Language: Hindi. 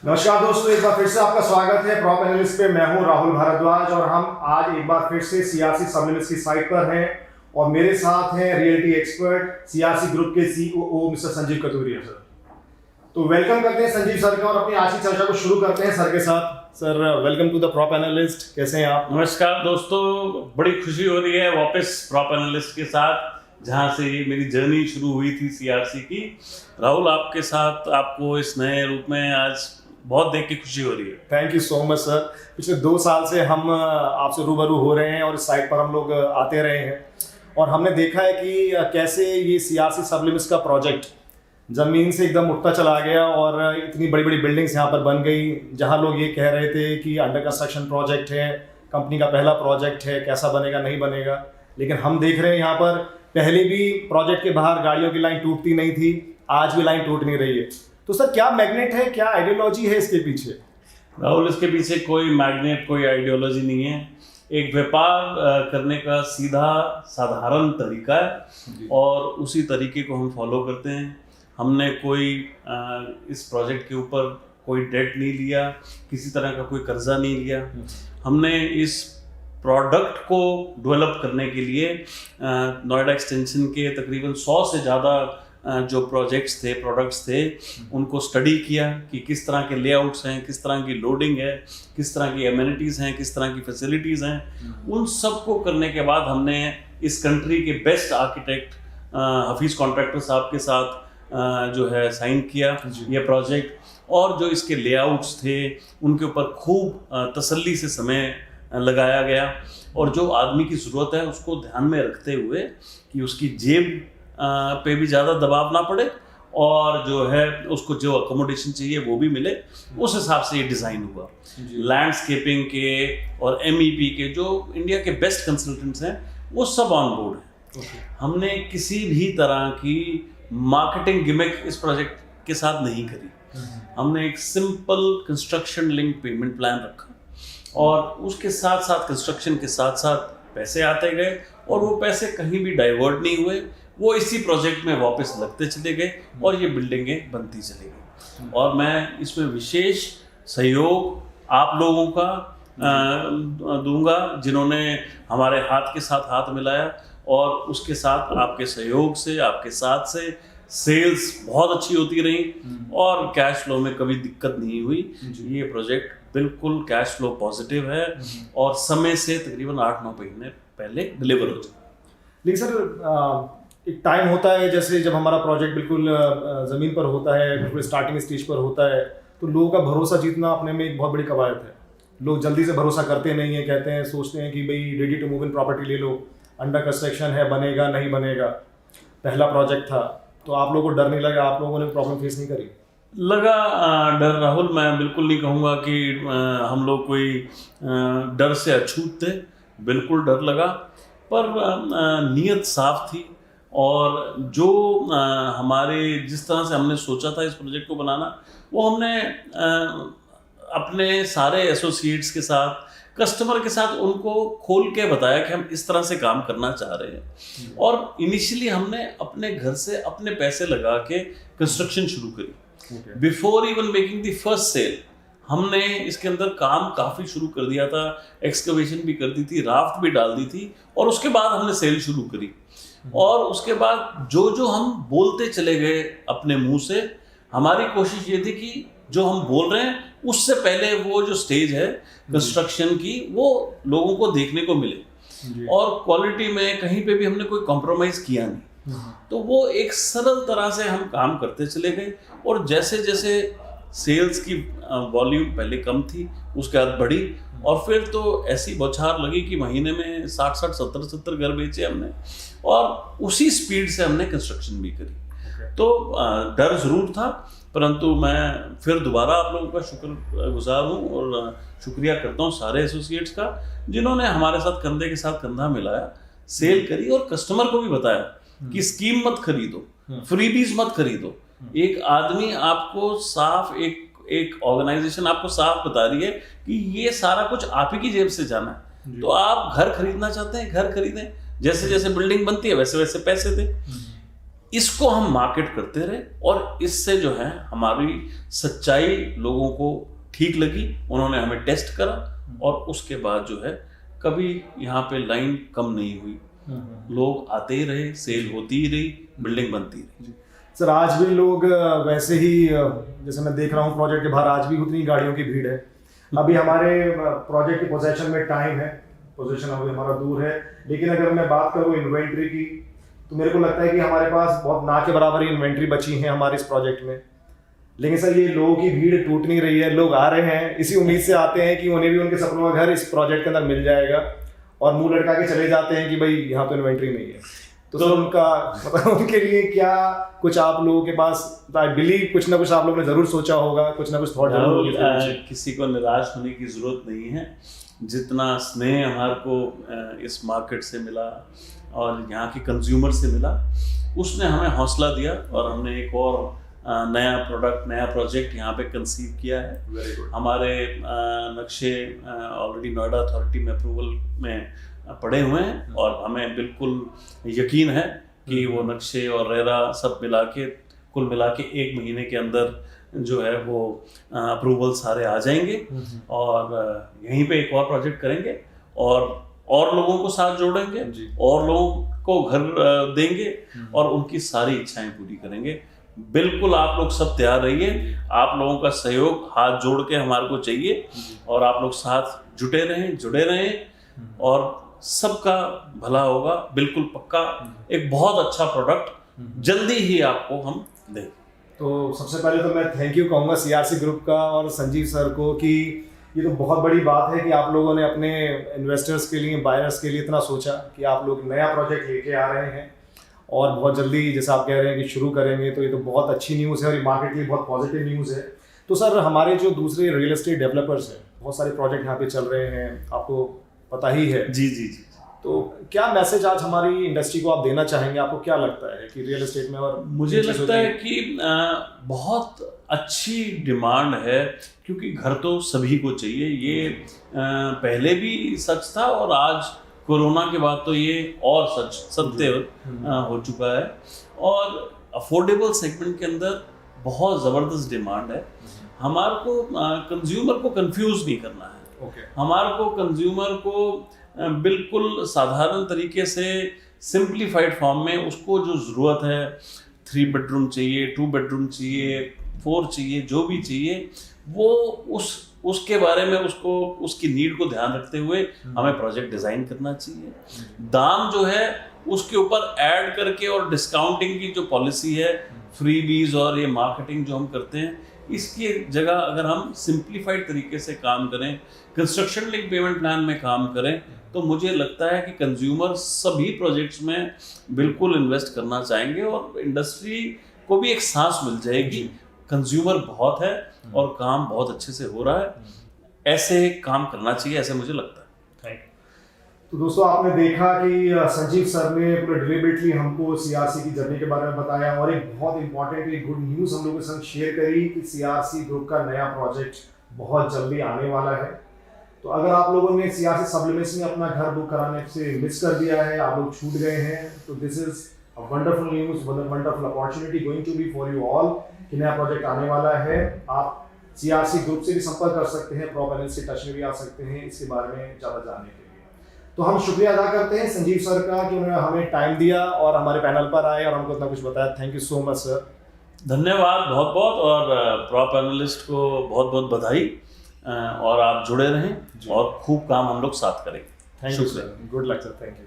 नमस्कार दोस्तों, एक बार फिर से आपका स्वागत है प्रॉप एनालिस्ट पे। मैं हूं राहुल भारद्वाज और हम आज एक बार फिर से सीआरसी सबलिमिट्स की साइट पर हैं और मेरे साथ हैं रियलिटी एक्सपर्ट सीआरसी ग्रुप के सीओओ मिस्टर संजीव कतूरिया सर। तो वेलकम करते हैं संजीव सर का और अपनी आज की चर्चा को शुरू करते हैं सर के साथ। Sir welcome to the prop analyst, कैसे हैं आप? नमस्कार दोस्तों, बड़ी खुशी हो रही है वापस प्रॉप एनालिस्ट के साथ, जहां से मेरी जर्नी शुरू हुई थी सीआरसी की। राहुल, आपके साथ आपको इस नए रूप में आज बहुत देख के खुशी हो रही है। Thank you so much sir. पिछले 2 साल से हम आपसे रूबरू हो रहे हैं और इस साइट पर हम लोग आते रहे हैं और हमने देखा है कि कैसे ये सीआरसी सबलिमिट्स का प्रोजेक्ट ज़मीन से एकदम उठता चला गया और इतनी बड़ी बड़ी बिल्डिंग्स यहाँ पर बन गई, जहाँ लोग ये कह रहे थे कि अंडर कंस्ट्रक्शन प्रोजेक्ट है, कंपनी का पहला प्रोजेक्ट है, कैसा बनेगा नहीं बनेगा। लेकिन हम देख रहे हैं यहाँ पर पहले भी प्रोजेक्ट के बाहर गाड़ियों की लाइन टूटती नहीं थी, आज भी लाइन टूट नहीं रही है। तो सर क्या मैग्नेट है, क्या आइडियोलॉजी है इसके पीछे? राहुल, इसके पीछे कोई मैग्नेट, कोई आइडियोलॉजी नहीं है। एक व्यापार करने का सीधा साधारण तरीका है और उसी तरीके को हम फॉलो करते हैं। हमने कोई इस प्रोजेक्ट के ऊपर कोई डेट नहीं लिया, किसी तरह का कोई कर्जा नहीं लिया। हमने इस प्रोडक्ट को डेवलप करने के लिए नोएडा एक्सटेंशन के तकरीबन 100 से ज़्यादा जो प्रोजेक्ट्स थे, प्रोडक्ट्स थे, उनको स्टडी किया कि किस तरह के लेआउट्स हैं, किस तरह की लोडिंग है, किस तरह की एमिनिटीज़ हैं, किस तरह की फैसिलिटीज़ हैं। उन सब को करने के बाद हमने इस कंट्री के बेस्ट आर्किटेक्ट हफीज़ कॉन्ट्रैक्टर साहब के साथ जो है साइन किया ये प्रोजेक्ट, और जो इसके लेआउट्स थे उनके ऊपर खूब तसल्ली से समय लगाया गया और जो आदमी की ज़रूरत है उसको ध्यान में रखते हुए कि उसकी जेब पे भी ज़्यादा दबाव ना पड़े और जो है उसको जो अकोमोडेशन चाहिए वो भी मिले, उस हिसाब से ये डिज़ाइन हुआ। लैंडस्केपिंग के और MEP के जो इंडिया के बेस्ट कंसल्टेंट्स हैं वो सब ऑन बोर्ड हैं। हमने किसी भी तरह की मार्केटिंग गिमिक इस प्रोजेक्ट के साथ नहीं करी। हमने एक simple construction link payment plan रखा और उसके साथ साथ कंस्ट्रक्शन के साथ साथ पैसे आते गए और वो पैसे कहीं भी डाइवर्ट नहीं हुए, वो इसी प्रोजेक्ट में वापस लगते चले गए और ये बिल्डिंगें बनती चली गई। और मैं इसमें विशेष सहयोग आप लोगों का दूंगा, जिन्होंने हमारे हाथ के साथ हाथ मिलाया और उसके साथ आपके सहयोग से, आपके साथ से सेल्स बहुत अच्छी होती रही और कैश फ्लो में कभी दिक्कत नहीं हुई। ये प्रोजेक्ट बिल्कुल कैश फ्लो पॉजिटिव है और समय से तकरीबन 8-9 महीने पहले डिलीवर हो जाए। लेकिन सर एक टाइम होता है, जैसे जब हमारा प्रोजेक्ट बिल्कुल ज़मीन पर होता है, बिल्कुल स्टार्टिंग स्टेज पर होता है, तो लोगों का भरोसा जीतना अपने में एक बहुत बड़ी कवायद है। लोग जल्दी से भरोसा करते नहीं हैं, कहते हैं, सोचते हैं कि भाई ready to move in property ले लो, अंडर कंस्ट्रक्शन है, बनेगा नहीं बनेगा, पहला प्रोजेक्ट था। तो आप लोगों को डर नहीं लगा? आप लोगों ने प्रॉब्लम फेस नहीं करी? लगा डर राहुल, मैं बिल्कुल नहीं कहूँगा कि हम लोग कोई डर से अछूत थे, बिल्कुल डर लगा, पर नीयत साफ थी और जो हमारे जिस तरह से हमने सोचा था इस प्रोजेक्ट को बनाना, वो हमने अपने सारे एसोसिएट्स के साथ, कस्टमर के साथ उनको खोल के बताया कि हम इस तरह से काम करना चाह रहे हैं। और इनिशियली हमने अपने घर से अपने पैसे लगा के कंस्ट्रक्शन शुरू करी। Before even making the first sale हमने इसके अंदर काम काफ़ी शुरू कर दिया था, एक्सकवेशन भी कर दी थी, राफ्ट भी डाल दी थी और उसके बाद हमने सेल शुरू करी। और उसके बाद जो जो हम बोलते चले गए अपने मुंह से, हमारी कोशिश ये थी कि जो हम बोल रहे हैं उससे पहले वो जो स्टेज है कंस्ट्रक्शन की वो लोगों को देखने को मिले और क्वालिटी में कहीं पे भी हमने कोई कॉम्प्रोमाइज़ किया नहीं। तो वो एक सरल तरह से हम काम करते चले गए और जैसे जैसे सेल्स की वॉल्यूम पहले कम थी, उसके बाद बढ़ी और फिर तो ऐसी बौछार लगी कि महीने में 60-60, 70-70 घर बेचे हमने और उसी स्पीड से हमने कंस्ट्रक्शन भी करी। तो डर ज़रूर था, परंतु मैं फिर दोबारा आप लोगों का शुक्रगुजार हूँ और शुक्रिया करता हूँ सारे एसोसिएट्स का, जिन्होंने हमारे साथ कंधे के साथ कंधा मिलाया, सेल करी और कस्टमर को भी बताया कि स्कीम मत खरीदो, फ्रीबीज मत खरीदो। एक आदमी आपको साफ, एक ऑर्गेनाइजेशन आपको साफ बता रही है कि ये सारा कुछ आप ही की जेब से जाना है। तो आप घर खरीदना चाहते हैं, घर खरीदें, जैसे जैसे बिल्डिंग बनती है वैसे वैसे पैसे दें। इसको हम मार्केट करते रहे और इससे जो है हमारी सच्चाई लोगों को ठीक लगी, उन्होंने हमें टेस्ट करा और उसके बाद जो है कभी यहाँ पे लाइन कम नहीं हुई, लोग आते ही रहे, सेल होती ही रही, बिल्डिंग बनती रही। सर आज भी लोग वैसे ही, जैसे मैं देख रहा हूँ प्रोजेक्ट के बाहर आज भी उतनी गाड़ियों की भीड़ है। अभी हमारे प्रोजेक्ट के पोजीशन में टाइम है, पोजीशन अभी हमारा दूर है, लेकिन अगर मैं बात करूँ इन्वेंट्री की तो मेरे को लगता है कि हमारे पास बहुत ना के बराबर ही इन्वेंट्री बची है हमारे इस प्रोजेक्ट में। लेकिन सर ये लोगों की भीड़ टूट नहीं रही है, लोग आ रहे हैं इसी उम्मीद से आते हैं कि उन्हें भी उनके सपनों का घर इस प्रोजेक्ट के अंदर मिल जाएगा और मुंह लटका के चले जाते हैं कि भाई यहाँ तो इन्वेंट्री नहीं है। तो सर उनका मतलब उनके लिए क्या कुछ आप लोगों के पास, आई बिलीव कुछ ना कुछ आप लोगों ने जरूर सोचा होगा, कुछ ना कुछ थॉट जरूर होगी। किसी को निराश होने की जरूरत नहीं है। जितना स्नेह हमारे को इस मार्केट से मिला और यहाँ के कंज्यूमर से मिला, उसने हमें हौसला दिया और हमने एक और नया प्रोडक्ट, नया प्रोजेक्ट यहाँ पे कंसीव किया है। Very good. हमारे नक्शे ऑलरेडी नोएडा अथॉरिटी में अप्रूवल में पड़े हुए हैं और हमें बिल्कुल यकीन है कि वो नक्शे और रेरा सब मिला के कुल मिला के 1 महीने के अंदर जो है वो अप्रूवल सारे आ जाएंगे और यहीं पे एक और प्रोजेक्ट करेंगे और लोगों को साथ जोड़ेंगे और लोगों को घर देंगे और उनकी सारी इच्छाएं पूरी करेंगे। बिल्कुल आप लोग सब तैयार रहिए, आप लोगों का सहयोग हाथ जोड़ के हमारे को चाहिए और आप लोग साथ जुटे रहें, जुड़े रहें और सबका भला होगा। बिल्कुल पक्का एक बहुत अच्छा प्रोडक्ट जल्दी ही आपको हम देंगे। तो सबसे पहले तो मैं थैंक यू कहूँगा सीआरसी ग्रुप का और संजीव सर को कि ये तो बहुत बड़ी बात है कि आप लोगों ने अपने इन्वेस्टर्स के लिए, बायर्स के लिए इतना सोचा कि आप लोग नया प्रोजेक्ट लेके आ रहे हैं और बहुत जल्दी जैसे आप कह रहे हैं कि शुरू करेंगे, तो ये तो बहुत अच्छी न्यूज़ है और ये मार्केट के लिए बहुत पॉजिटिव न्यूज़ है। तो सर हमारे जो दूसरे रियल एस्टेट डेवलपर्स हैं, बहुत सारे प्रोजेक्ट यहाँ पे चल रहे हैं, आपको पता ही है। जी जी जी। तो क्या मैसेज आज हमारी इंडस्ट्री को आप देना चाहेंगे? आपको क्या लगता है कि रियल एस्टेट में और मुझे लगता है कि बहुत अच्छी डिमांड है क्योंकि घर तो सभी को चाहिए। ये पहले भी सच था और आज कोरोना के बाद तो ये और सत्य हो चुका है और अफोर्डेबल सेगमेंट के अंदर बहुत ज़बरदस्त डिमांड है। हमारे को कंज्यूमर को कंफ्यूज नहीं करना है। हमारे को कंज्यूमर को बिल्कुल साधारण तरीके से सिंप्लीफाइड फॉर्म में उसको जो ज़रूरत है, 3 बेडरूम चाहिए, 2 बेडरूम चाहिए, 4 चाहिए, जो भी चाहिए वो उसके बारे में उसको उसकी नीड को ध्यान रखते हुए हमें प्रोजेक्ट डिज़ाइन करना चाहिए। दाम जो है उसके ऊपर ऐड करके और डिस्काउंटिंग की जो पॉलिसी है, फ्रीबीज और ये मार्केटिंग जो हम करते हैं, इसकी जगह अगर हम सिंप्लीफाइड तरीके से काम करें, कंस्ट्रक्शन लिंक पेमेंट प्लान में काम करें, तो मुझे लगता है कि कंज्यूमर सभी प्रोजेक्ट्स में बिल्कुल इन्वेस्ट करना चाहेंगे और इंडस्ट्री को भी एक सांस मिल जाएगी। कंज्यूमर बहुत है और काम बहुत अच्छे से हो रहा है, ऐसे काम करना चाहिए, ऐसे मुझे लगता है। तो दोस्तों आपने देखा कि संजीव सर ने पूरे डिलिबरेटली हमको सीआरसी की जर्नी के बारे में बताया और एक बहुत इंपॉर्टेंट एक गुड न्यूज़ हम लोगों के संग शेयर करी कि सीआरसी ग्रुप का नया प्रोजेक्ट बहुत जल्दी आने वाला है। तो अगर आप लोगों ने सीआरसी सबलिमिट्स में अपना घर बुक कराने से मिस कर दिया है, आप लोग छूट गए हैं, तो this is a wonderful news, wonderful opportunity going to be for you all कि नया प्रोजेक्ट आने वाला है। आप सीआरसी ग्रुप से भी संपर्क कर सकते हैं, प्रॉ पैनल से टच में भी आ सकते हैं इसके बारे में ज़्यादा जानने के लिए। तो हम शुक्रिया अदा करते हैं संजीव सर का कि उन्होंने हमें टाइम दिया और हमारे पैनल पर आए और हमको इतना कुछ बताया। Thank you so much sir. धन्यवाद बहुत बहुत और प्रॉ पैनलिस्ट को बहुत बहुत बधाई और आप जुड़े रहें और खूब काम हम लोग साथ करेंगे। Thank you sir, good luck sir, thank you.